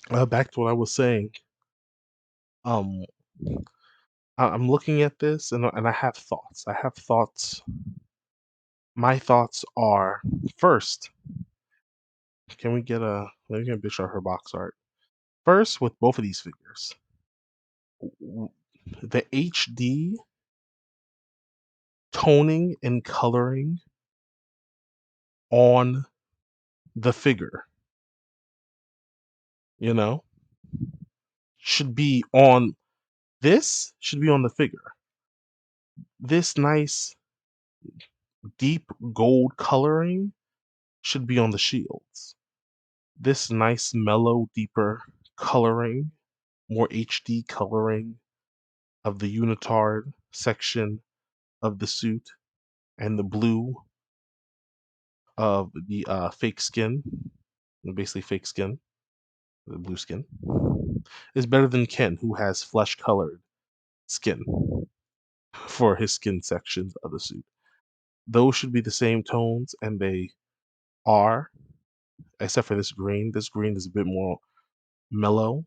Back to what I was saying. Um, I'm looking at this and I have thoughts. I have thoughts. My thoughts are first, can we get a let me get a picture of her box art. First, with both of these figures, w- the HD toning and coloring on the figure, you know, should be on should be on the figure. This nice deep gold coloring should be on the shields. This nice mellow, deeper coloring, more HD coloring of the unitard section of the suit and the blue of the fake skin, basically fake skin, the blue skin, is better than Ken, who has flesh colored skin for his skin sections of the suit. Those should be the same tones, and they are, except for this green. This green is a bit more mellow,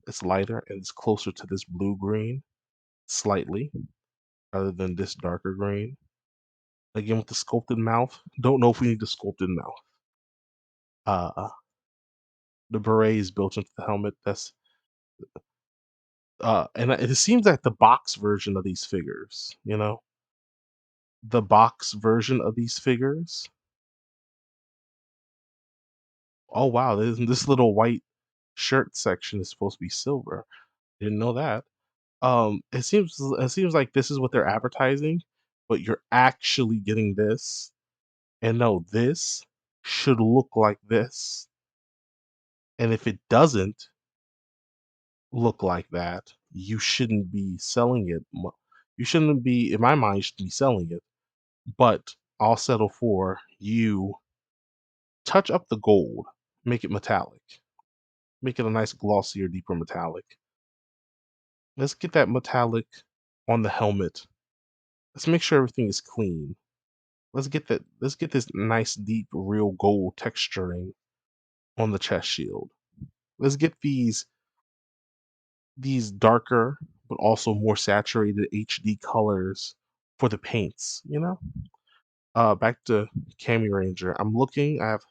it's lighter, and it's closer to this blue green slightly, rather than this darker green. Again, with the sculpted mouth, don't know if we need the sculpted mouth. The beret is built into the helmet. And it seems like the box version of these figures, the box version of these figures. Oh wow, this little white shirt section is supposed to be silver. Didn't know that. It seems like this is what they're advertising, but you're actually getting this. And no, this should look like this. And if it doesn't look like that, you shouldn't be selling it. You shouldn't be, in my mind, you shouldn't be selling it. But I'll settle for you touch up the gold, make it metallic, make it a nice glossier, deeper metallic. Let's get that metallic on the helmet. Let's make sure everything is clean. Let's get this nice, deep, real gold texturing on the chest shield. Let's get these darker but also more saturated HD colors for the paints, back to Cammy Ranger. I'm looking, I have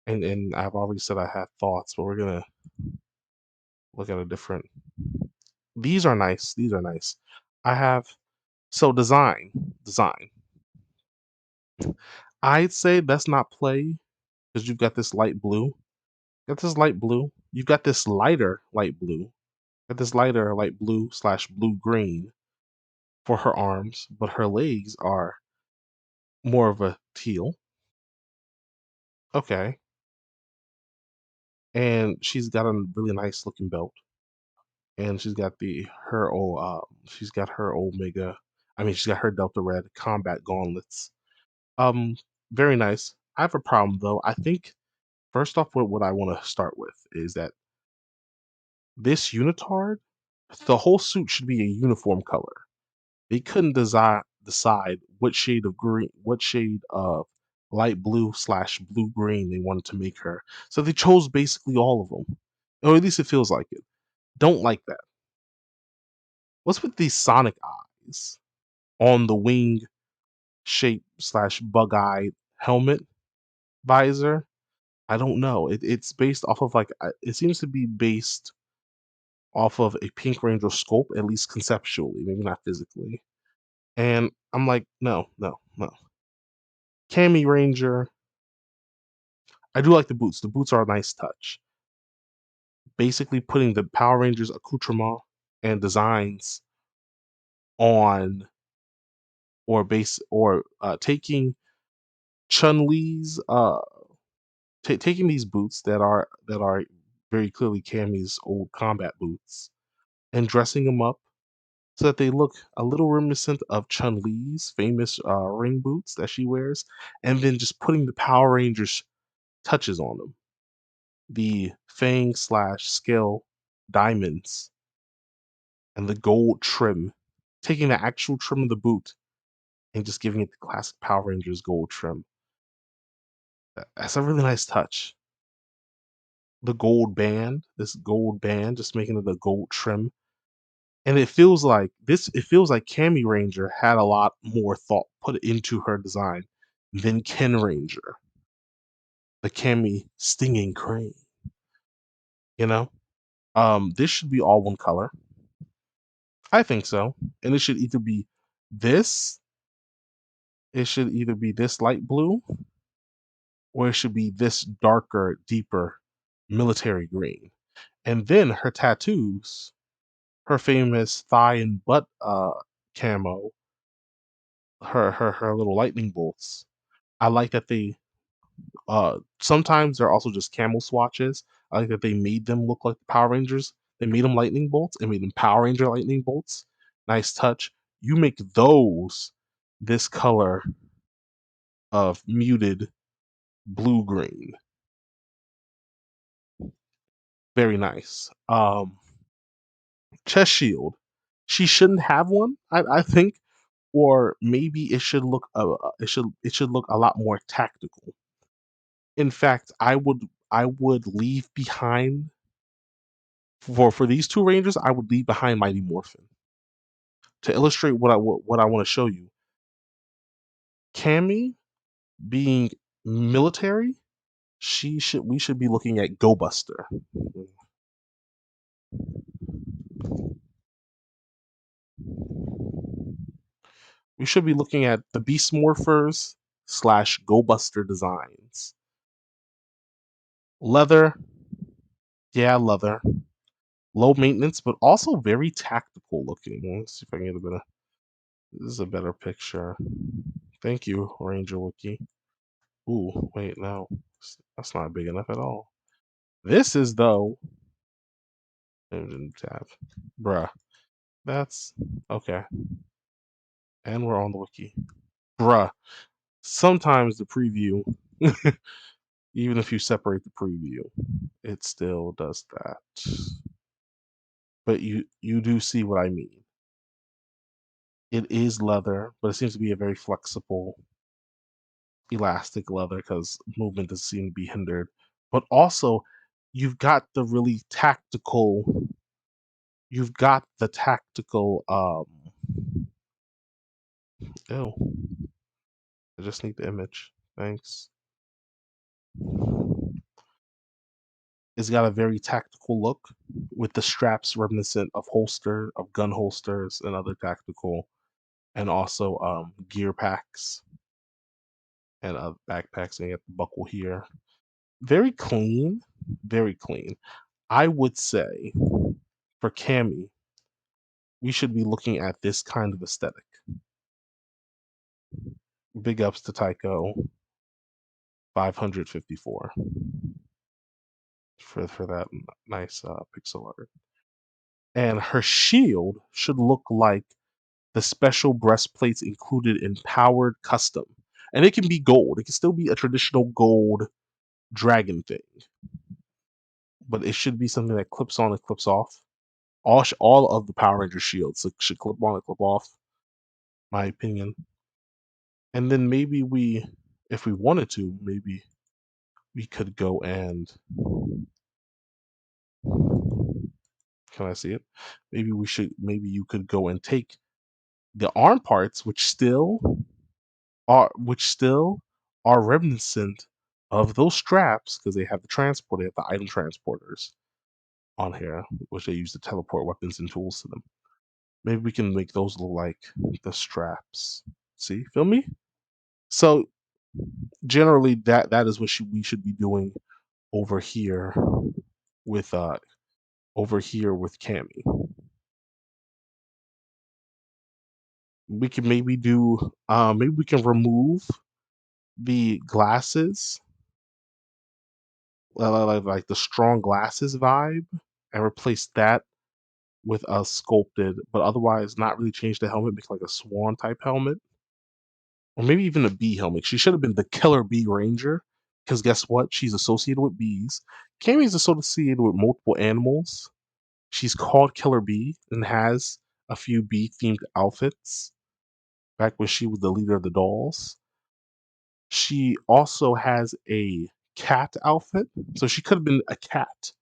and I've already said I have thoughts, but we're gonna look at a different. These are nice. These are nice. I have so design. I'd say that's not play because you've got this light blue. Got this light blue. You've got this lighter light blue. Got this lighter light blue slash blue green for her arms, but her legs are more of a teal. Okay, and she's got a really nice looking belt, and she's got her Omega. I mean, she's got her Delta Red combat gauntlets. Um, Very nice. I have a problem though. I think first off, what I want to start with is that this unitard, the whole suit should be a uniform color. They couldn't decide what shade of light blue slash blue green they wanted to make her. So they chose basically all of them, or at least it feels like it. Don't like that. What's with these Sonic eyes on the wing shape slash bug eyed helmet visor? I don't know. It's based off of it seems to be based off of a Pink Ranger sculpt, at least conceptually, maybe not physically. And I'm like, no, no, no. Cammy Ranger, I do like the boots. The boots are a nice touch. Basically, putting the Power Rangers accoutrement and designs on, or taking Chun-Li's, taking these boots that are very clearly Cammy's old combat boots and dressing them up so that they look a little reminiscent of Chun-Li's famous ring boots that she wears, and then just putting the Power Rangers touches on them. The fang slash scale diamonds and the gold trim, taking the actual trim of the boot and just giving it the classic Power Rangers gold trim. That's a really nice touch. the gold band, this gold band, just making it a gold trim. And it feels like Cammy Ranger had a lot more thought put into her design than Ken Ranger, the Cammy stinging crane, you know? This should be all one color. I think so. And this, it should either be this light blue or it should be this darker, deeper military green. And then her tattoos, her famous thigh and butt camo, her little lightning bolts. I like that they sometimes they're also just camel swatches. I like that they made them look like the Power Rangers. They made them lightning bolts and made them Power Ranger lightning bolts. Nice touch. You make those this color of muted blue green. Very nice. Chest shield. She shouldn't have one, I think, or maybe it should look a lot more tactical. In fact, I would leave behind for these two Rangers. I would leave behind Mighty Morphin to illustrate what I want to show you. Cammy being military, we should be looking at Go Buster. We should be looking at the Beast Morphers slash Go Buster designs. Leather, yeah, leather. Low maintenance, but also very tactical looking. Let's see if I can get a bit of. This is a better picture. Thank you, Ranger Wiki. Ooh, wait, no, that's not big enough at all. This is though. Tab, bruh. That's okay. And we're on the wiki, bruh. Sometimes the preview, even if you separate the preview, it still does that. But you do see what I mean. It is leather, but it seems to be a very flexible, elastic leather because movement doesn't seem to be hindered. But also, you've got the really tactical. You've got the tactical. Oh, I just need the image. Thanks. It's got a very tactical look with the straps reminiscent of gun holsters and other tactical, and also gear packs and backpacks. And you got the buckle here. Very clean, very clean. I would say for Cammy, we should be looking at this kind of aesthetic. Big ups to Tycho 554 for that nice pixel art. And her shield should look like the special breastplates included in Powered Custom. And it can be gold. It can still be a traditional gold dragon thing, but it should be something that clips on and clips off. All of the Power Ranger shields should clip on and clip off, my opinion. And then maybe if we wanted to, maybe we could go and can I see it? Maybe you could go and take the arm parts, which still are reminiscent of those straps because they have the item transporters on here, which they use to teleport weapons and tools to them. Maybe we can make those look like the straps. See, feel me? So generally, that is what we should be doing over here with Cammy. We can maybe we can remove the glasses, like the strong glasses vibe, and replace that with a sculpted, but otherwise not really change the helmet, make like a swan type helmet, or maybe even a bee helmet. She should have been the Killer Bee Ranger, because guess what? She's associated with bees. Cammy's associated with multiple animals. She's called Killer Bee and has a few bee themed outfits back when she was the leader of the dolls. She also has a cat outfit. So she could have been a cat.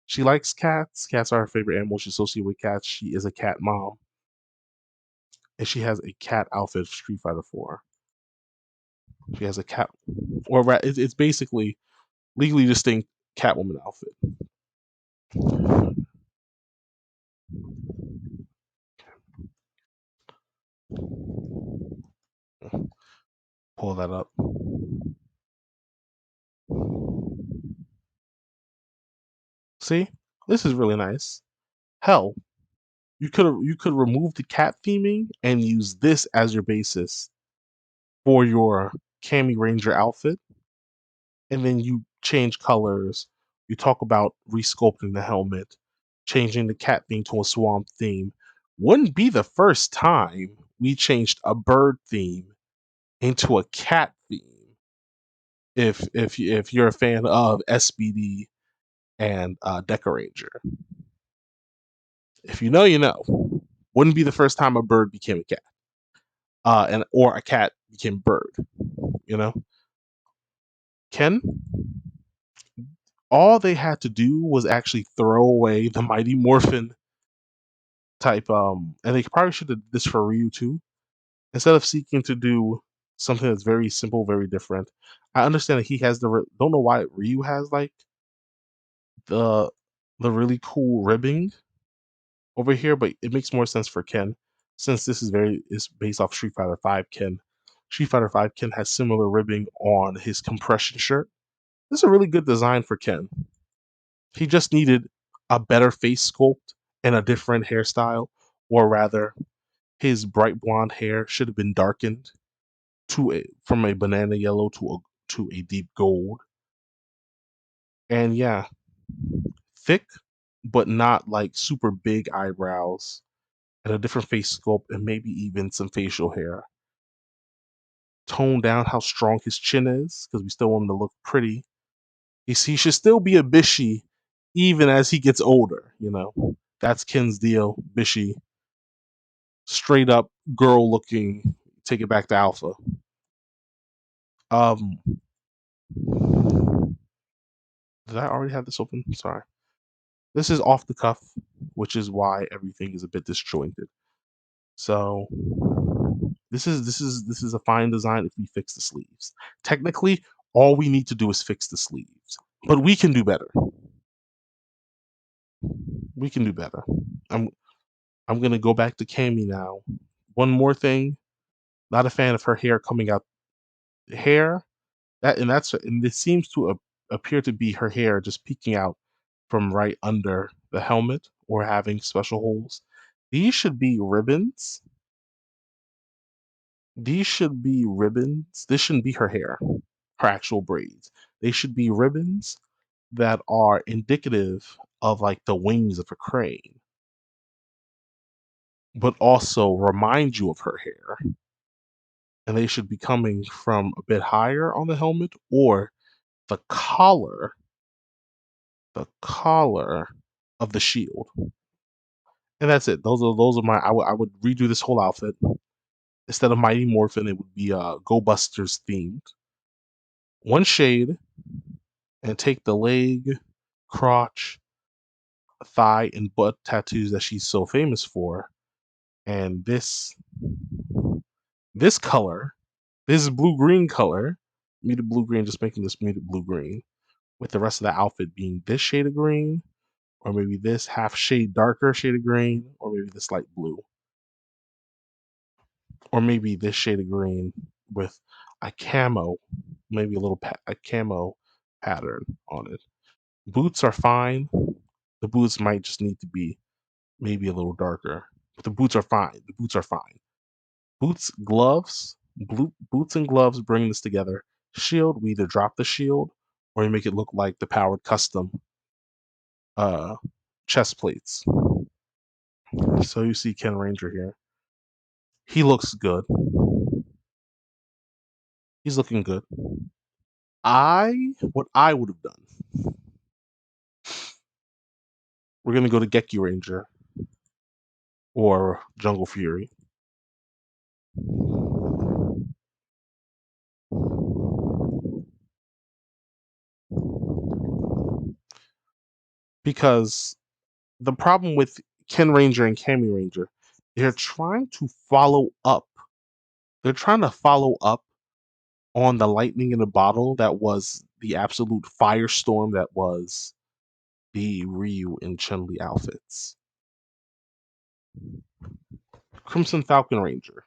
She likes cats. Cats are her favorite animal. She's associated with cats. She is a cat mom, and she has a cat outfit for Street Fighter 4. She has a cat, it's basically legally distinct Catwoman outfit. Pull that up. See, this is really nice. Hell, you could remove the cat theming and use this as your basis for your Cammy Ranger outfit, and then you change colors. You talk about resculpting the helmet, changing the cat theme to a swamp theme. Wouldn't be the first time we changed a bird theme into a cat theme. If you're a fan of SBD and Deca Ranger, if you know, you know. Wouldn't be the first time a bird became a cat, and or a cat became a bird. You know, Ken. All they had to do was actually throw away the Mighty Morphin type, and they probably should have did this for Ryu too. Instead of seeking to do something that's very simple, very different. I understand that he has don't know why Ryu has like the the really cool ribbing over here, but it makes more sense for Ken since this is based off Street Fighter 5 Ken. Street Fighter 5 Ken has similar ribbing on his compression shirt. This is a really good design for Ken. He just needed a better face sculpt and a different hairstyle, or rather, his bright blonde hair should have been darkened from a banana yellow to a deep gold. And yeah, thick, but not like super big eyebrows, and a different face sculpt, and maybe even some facial hair. Tone down how strong his chin is, because we still want him to look pretty. He should still be a Bishi, even as he gets older. You know, that's Ken's deal. Bishi, straight up girl looking. Take it back to Alpha. Um, did I already have this open? Sorry. This is off the cuff, which is why everything is a bit disjointed. So this is a fine design if we fix the sleeves. Technically, all we need to do is fix the sleeves, but we can do better. We can do better. I'm I'm gonna go back to Cammy now. One more thing. Not a fan of her hair coming out. Hair and this seems to appear to be her hair just peeking out from right under the helmet or having special holes. These should be ribbons. These should be ribbons. This shouldn't be her hair, her actual braids. They should be ribbons that are indicative of like the wings of a crane, but also remind you of her hair. And they should be coming from a bit higher on the helmet or the collar of the shield. And that's it. Those are my. I would redo this whole outfit. Instead of Mighty Morphin, it would be Go Busters themed. One shade, and take the leg, crotch, thigh, and butt tattoos that she's so famous for, and this color, this blue green color, muted blue green, just making this muted blue green, with the rest of the outfit being this shade of green, or maybe this half shade darker shade of green, or maybe this light blue, or maybe this shade of green with a camo, maybe a camo pattern on it. Boots are fine. The boots might just need to be maybe a little darker, but the boots are fine. The boots are fine. Boots and gloves bring this together. Shield, we either drop the shield or you make it look like the powered custom uh chest plates. So you see Ken Ranger here. He looks good. He's looking good. What I would have done. We're gonna go to Geki Ranger or Jungle Fury. because the problem with Ken Ranger and Cammy Ranger, they're trying to follow up. They're trying to follow up on the lightning in a bottle that was the absolute firestorm that was the Ryu and Chun-Li outfits. Crimson Falcon Ranger.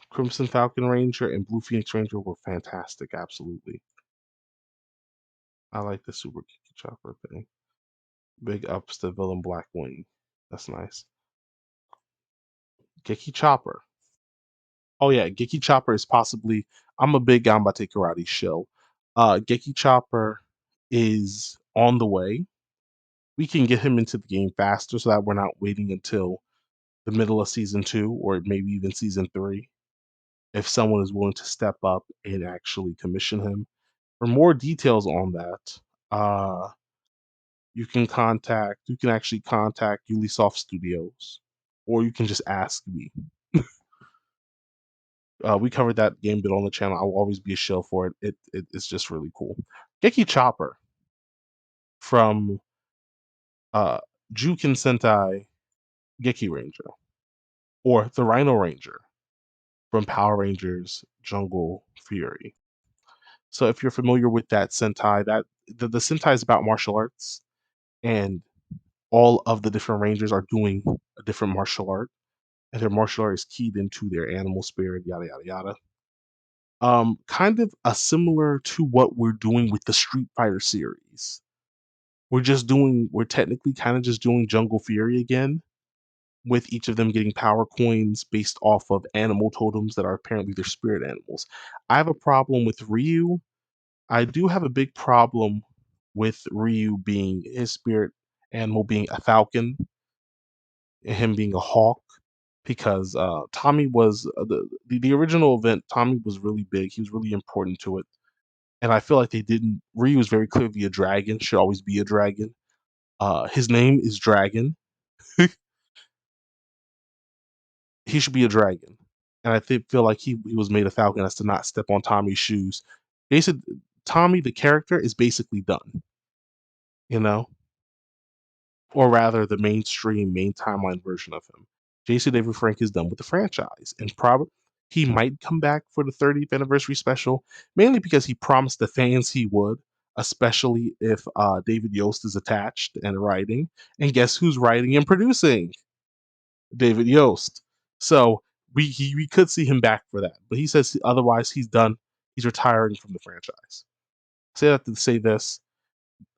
Crimson Falcon Ranger and Blue Phoenix Ranger were fantastic, absolutely. I like the Super Kiki Chopper thing. Big ups to Villain Black Wing. That's nice. Geki Chopper. Oh yeah, Geki Chopper is possibly. I'm a big Gambate Karate shill. Geki Chopper is on the way. We can get him into the game faster so that we're not waiting until the middle of season 2 or maybe even season 3. If someone is willing to step up and actually commission him. For more details on that, uh, you can actually contact Ubisoft Studios, or you can just ask me. We covered that game bit on the channel. I will always be a shill for it. It's just really cool. Geki Chopper from uh, Jukin Sentai Geki Ranger, or the Rhino Ranger from Power Rangers Jungle Fury. So if you're familiar with that Sentai, that the Sentai is about martial arts, and all of the different Rangers are doing a different martial art, and their martial art is keyed into their animal spirit, yada yada yada. Kind of a similar to what we're doing with the Street Fighter series. We're technically kind of just doing Jungle Fury again, with each of them getting power coins based off of animal totems that are apparently their spirit animals. I have a problem with Ryu. I do have a big problem with Ryu being his spirit animal being a falcon and him being a hawk, because Tommy was the original event. Tommy was really big. He was really important to it, and I feel like they didn't. Ryu was very clearly a dragon. Should always be a dragon. His name is Dragon. He should be a dragon, and I feel like he was made a falcon as to not step on Tommy's shoes. Basically, Tommy the character is basically done. You know, or rather the mainstream main timeline version of him. Jason David Frank is done with the franchise, and probably he might come back for the 30th anniversary special, mainly because he promised the fans he would, especially if David Yost is attached and writing. And guess who's writing and producing? David Yost. So we could see him back for that, but he says otherwise he's done. He's retiring from the franchise. Say that to say this.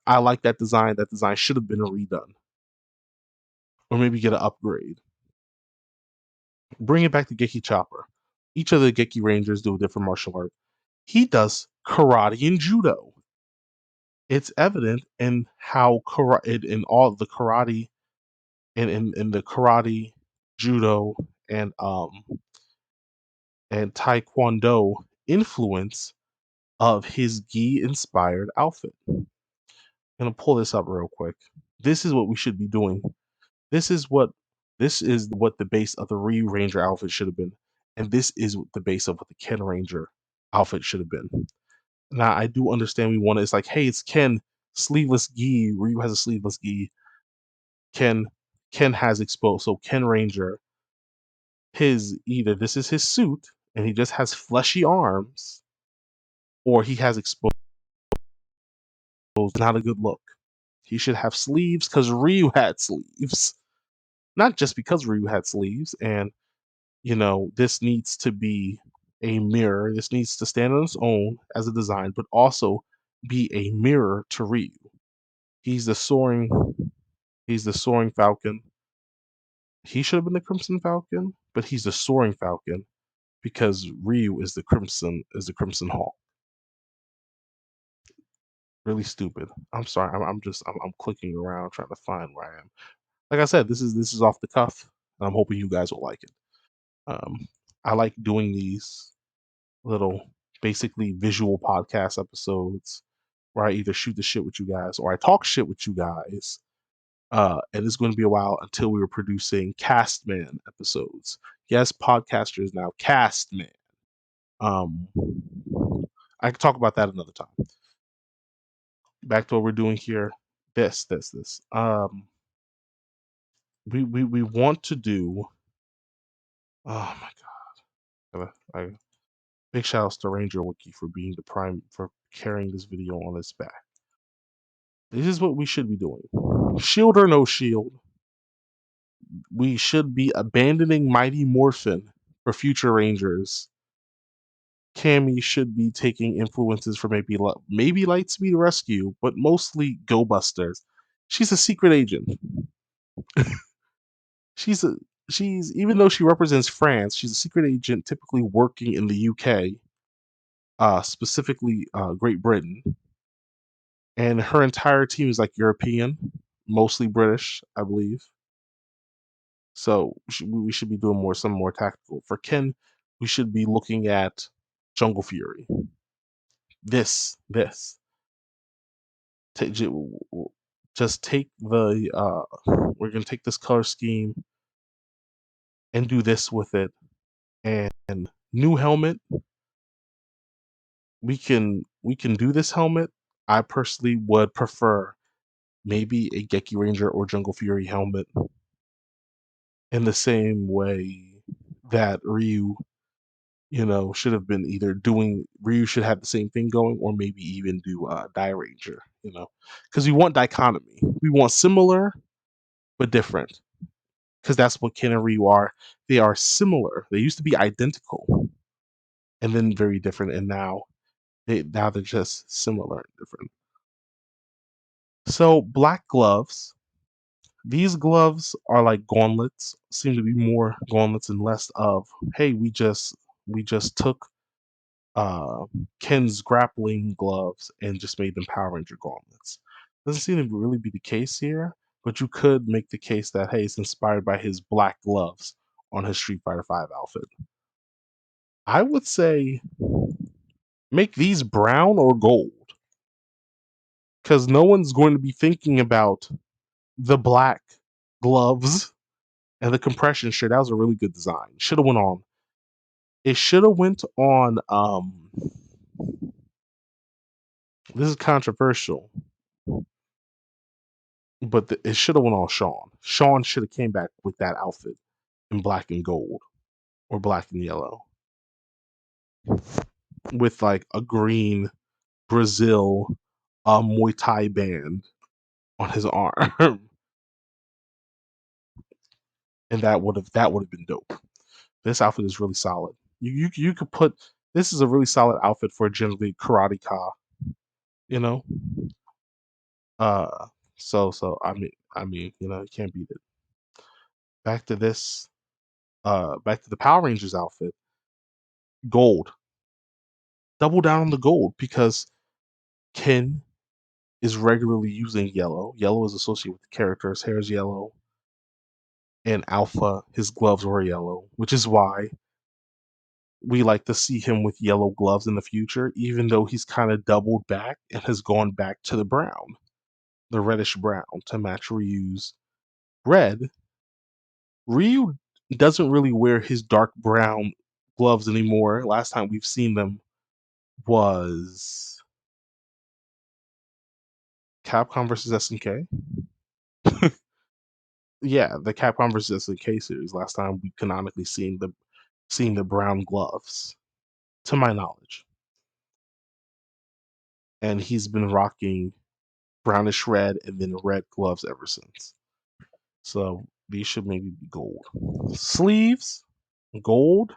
I like that design. That design should have been redone, or maybe get an upgrade. Bring it back to Geki Chopper. Each of the Geki Rangers do a different martial art. He does karate and judo. It's evident in how in all the karate in the karate, judo, and taekwondo influence of his gi inspired outfit. I'm gonna pull this up real quick. This is what we should be doing. This is what the base of the Ryu Ranger outfit should have been, and this is the base of what the Ken Ranger outfit should have been. Now I do understand we want to. It's like, hey, it's Ken sleeveless gi. Ryu has a sleeveless gi. Ken Ken has exposed. So Ken Ranger, his either this is his suit and he just has fleshy arms, or he has exposed. Not a good look. He should have sleeves because Ryu had sleeves. Not just because Ryu had sleeves, and this needs to be a mirror. This needs to stand on its own as a design, but also be a mirror to Ryu. He's the soaring. He's the soaring falcon. He should have been the Crimson Falcon, but he's the soaring falcon because Ryu is the Crimson Hawk. Really stupid. I'm sorry. I'm clicking around trying to find where I am. Like I said, this is off the cuff, and I'm hoping you guys will like it. Um, I like doing these little basically visual podcast episodes where I either shoot the shit with you guys or I talk shit with you guys. And it's going to be a while until we were producing Castman episodes. Yes, podcasters now Castman. Um, I can talk about that another time. Back to what we're doing here. this. We want to do. Oh my god! Big shout outs to Ranger Wiki for being the prime for carrying this video on his back. This is what we should be doing. Shield or no shield, we should be abandoning Mighty Morphin for future Rangers. Cammy should be taking influences from maybe Lightspeed Rescue, but mostly Go Busters. She's a secret agent. she's a she's even though she represents France, she's a secret agent typically working in the UK, specifically Great Britain, and her entire team is like European, mostly British, I believe. So we should be doing some more tactical. For Ken, we should be looking at Jungle Fury. This. Just take the we're gonna take this color scheme and do this with it. And new helmet, we can do this helmet. I personally would prefer maybe a Geki Ranger or Jungle Fury helmet in the same way that Ryu, should have been either doing Ryu should have the same thing going, or maybe even do Die Ranger, because we want dichotomy. We want similar but different, because that's what Ken and Ryu are. They are similar. They used to be identical, and then very different, and now they're just similar and different. So black gloves. These gloves are like gauntlets. Seem to be more gauntlets and less of, hey, we just took uh, Ken's grappling gloves and just made them Power Ranger gauntlets. Doesn't seem to really be the case here, but you could make the case that, hey, it's inspired by his black gloves on his Street Fighter V outfit. I would say make these brown or gold, because no one's going to be thinking about the black gloves and the compression shirt. That was a really good design. Should have went on. It should have went on. This is controversial, but it should have went on Sean. Sean should have came back with that outfit in black and gold or black and yellow with like a green Brazil Muay Thai band on his arm, and that would have been dope. This outfit is really solid. You could put this is a really solid outfit for generally karateka, you know. Uh, so I mean, you can't beat it. Back to this. Back to the Power Rangers outfit. Gold. Double down on the gold, because Ken is regularly using yellow. Yellow is associated with the character. His hair is yellow. And Alpha, his gloves were yellow, which is why we like to see him with yellow gloves in the future, even though he's kind of doubled back and has gone back to the brown, the reddish brown, to match Ryu's red. Ryu doesn't really wear his dark brown gloves anymore. Last time we've seen them was Capcom versus SNK. Yeah, the Capcom versus SNK series. Last time we canonically seen the brown gloves, to my knowledge, and he's been rocking brownish red and then red gloves ever since. So these should maybe be gold. Sleeves, gold.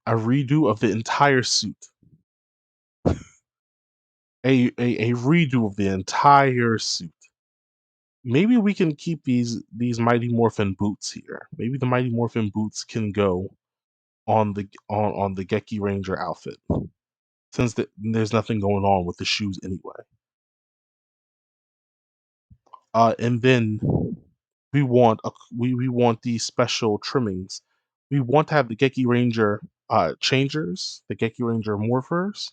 A redo of the entire suit. A redo of the entire suit. Maybe we can keep these Mighty Morphin boots here. Maybe the Mighty Morphin boots can go on the Geki Ranger outfit, since there's nothing going on with the shoes anyway. And then we want these special trimmings. We want to have the Geki Ranger changers, the Geki Ranger morphers,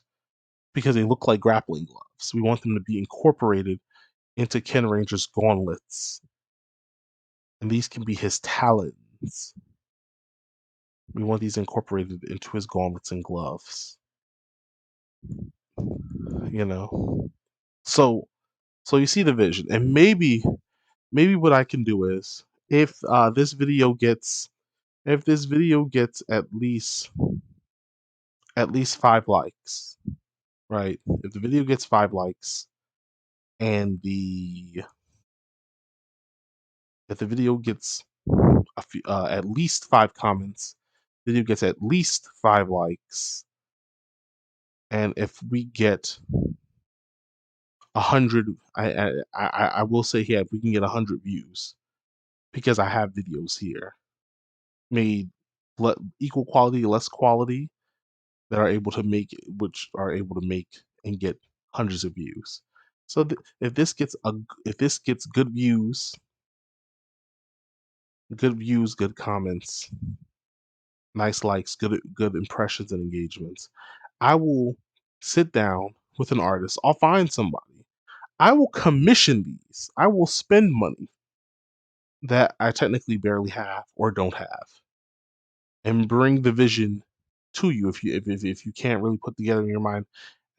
because they look like grappling gloves. We want them to be incorporated into Ken Ranger's gauntlets, and these can be his talons. We want these incorporated into his gauntlets and gloves. You know, so So you see the vision, and maybe what I can do is if this video gets at least 5 likes, right? If the video gets 5 likes and the if the video gets at least 5 comments, video gets at least 5 likes, and if we get 100, I will say here if we can get 100 views because I have videos here made equal quality, less quality that are able to make which are able to make and get hundreds of views. So if this gets good views, good comments, nice likes, good impressions and engagements, I will sit down with an artist. I'll find somebody. I will commission these. I will spend money that I technically barely have or don't have, and bring the vision to you. If you can't really put together in your mind,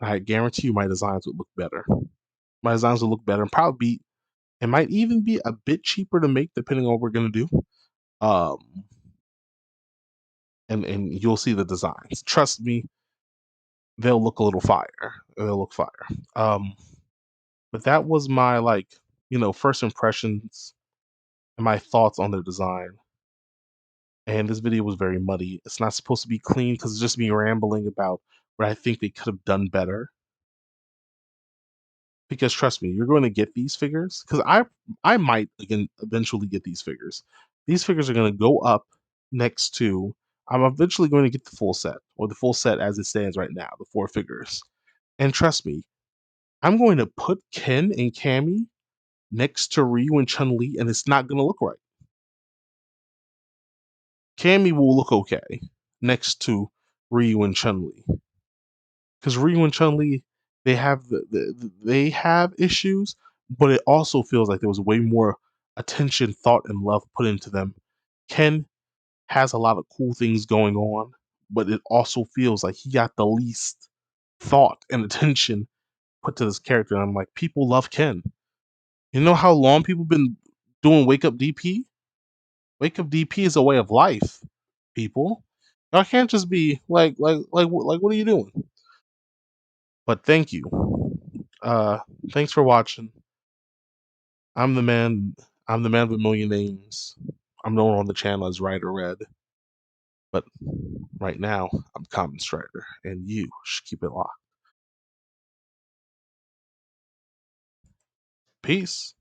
I guarantee you my designs would look better. My designs will look better and probably be it might even be a bit cheaper to make depending on what we're gonna do. Um, and you'll see the designs. Trust me, they'll look a little fire. They'll look fire. Um, but that was my first impressions and my thoughts on the design. And this video was very muddy. It's not supposed to be clean because it's just me rambling about what I think they could have done better. Because trust me, you're going to get these figures. Because I might again eventually get these figures. These figures are going to go up next to. I'm eventually going to get the full set, or the full set as it stands right now, the 4 figures. And trust me, I'm going to put Ken and Cammy next to Ryu and Chun-Li, and it's not going to look right. Cammy will look okay next to Ryu and Chun-Li, because Ryu and Chun-Li they have they have issues, but it also feels like there was way more attention, thought, and love put into them. Ken has a lot of cool things going on, but it also feels like he got the least thought and attention put to this character. And I'm like, people love Ken. You know how long people been doing Wake Up DP? Wake Up DP is a way of life, people. Y'all can't just be what are you doing? But thank you. Uh, thanks for watching. I'm the man. I'm the man with a million names. I'm known on the channel as Ryder Red, but right now I'm Common Strider, and you should keep it locked. Peace.